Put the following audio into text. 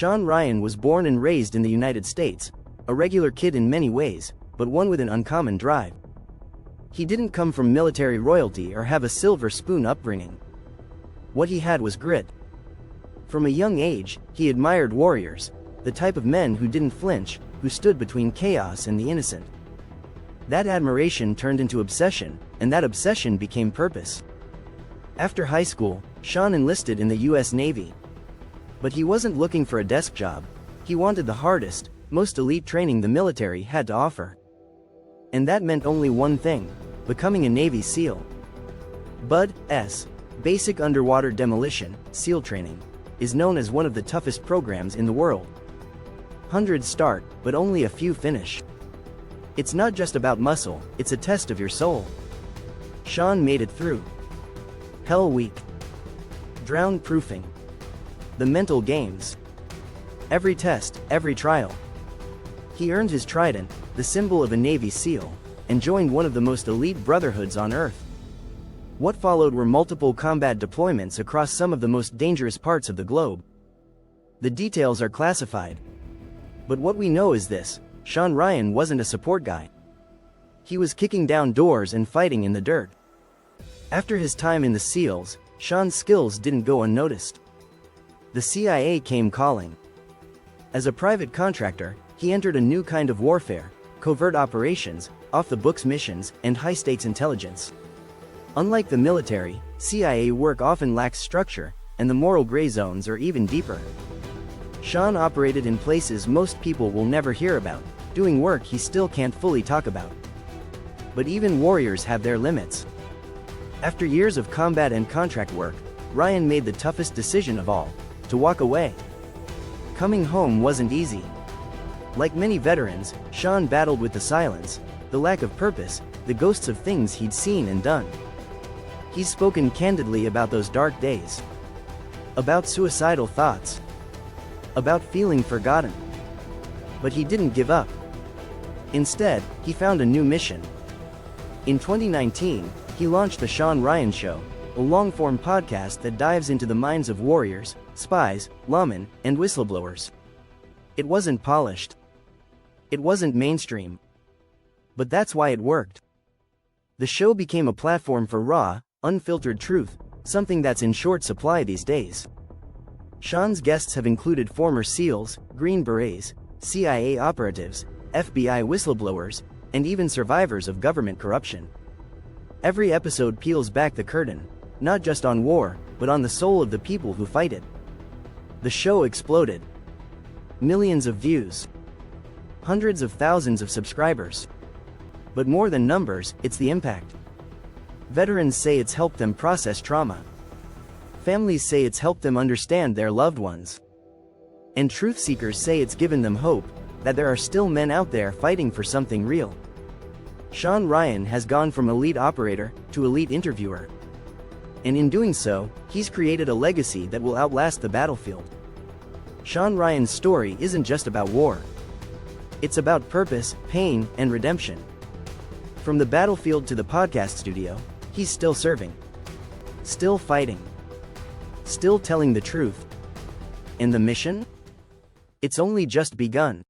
Shawn Ryan was born and raised in the United States, a regular kid in many ways, but one with an uncommon drive. He didn't come from military royalty or have a silver spoon upbringing. What he had was grit. From a young age, he admired warriors, the type of men who didn't flinch, who stood between chaos and the innocent. That admiration turned into obsession, and that obsession became purpose. After high school, Shawn enlisted in the U.S. Navy. But he wasn't looking for a desk job. He wanted the hardest, most elite training the military had to offer. And that meant only one thing: becoming a Navy SEAL. BUD/S, Basic Underwater Demolition, SEAL Training, is known as one of the toughest programs in the world. Hundreds start, but only a few finish. It's not just about muscle, it's a test of your soul. Shawn made it through. Hell Week. Drown proofing. The mental games. Every test, every trial. He earned his trident, the symbol of a Navy SEAL, and joined one of the most elite brotherhoods on Earth. What followed were multiple combat deployments across some of the most dangerous parts of the globe. The details are classified. But what we know is this: Shawn Ryan wasn't a support guy. He was kicking down doors and fighting in the dirt. After his time in the SEALs, Shawn's skills didn't go unnoticed. The CIA came calling. As a private contractor, he entered a new kind of warfare: covert operations, off-the-books missions, and high-stakes intelligence. Unlike the military, CIA work often lacks structure, and the moral gray zones are even deeper. Shawn operated in places most people will never hear about, doing work he still can't fully talk about. But even warriors have their limits. After years of combat and contract work, Ryan made the toughest decision of all: to walk away. Coming home wasn't easy. Like many veterans, Shawn battled with the silence, the lack of purpose, the ghosts of things he'd seen and done. He's spoken candidly about those dark days. About suicidal thoughts. About feeling forgotten. But he didn't give up. Instead, he found a new mission. In 2019, he launched The Shawn Ryan Show, a long-form podcast that dives into the minds of warriors, spies, lawmen, and whistleblowers. It wasn't polished. It wasn't mainstream. But that's why it worked. The show became a platform for raw, unfiltered truth, something that's in short supply these days. Shawn's guests have included former SEALs, Green Berets, CIA operatives, FBI whistleblowers, and even survivors of government corruption. Every episode peels back the curtain, not just on war, but on the soul of the people who fight it. The show exploded. Millions of views. Hundreds of thousands of subscribers. But more than numbers, it's the impact. Veterans say it's helped them process trauma. Families say it's helped them understand their loved ones. And truth seekers say it's given them hope, that there are still men out there fighting for something real. Shawn Ryan has gone from elite operator to elite interviewer. And in doing so, he's created a legacy that will outlast the battlefield. Shawn Ryan's story isn't just about war. It's about purpose, pain, and redemption. From the battlefield to the podcast studio, he's still serving. Still fighting. Still telling the truth. And the mission? It's only just begun.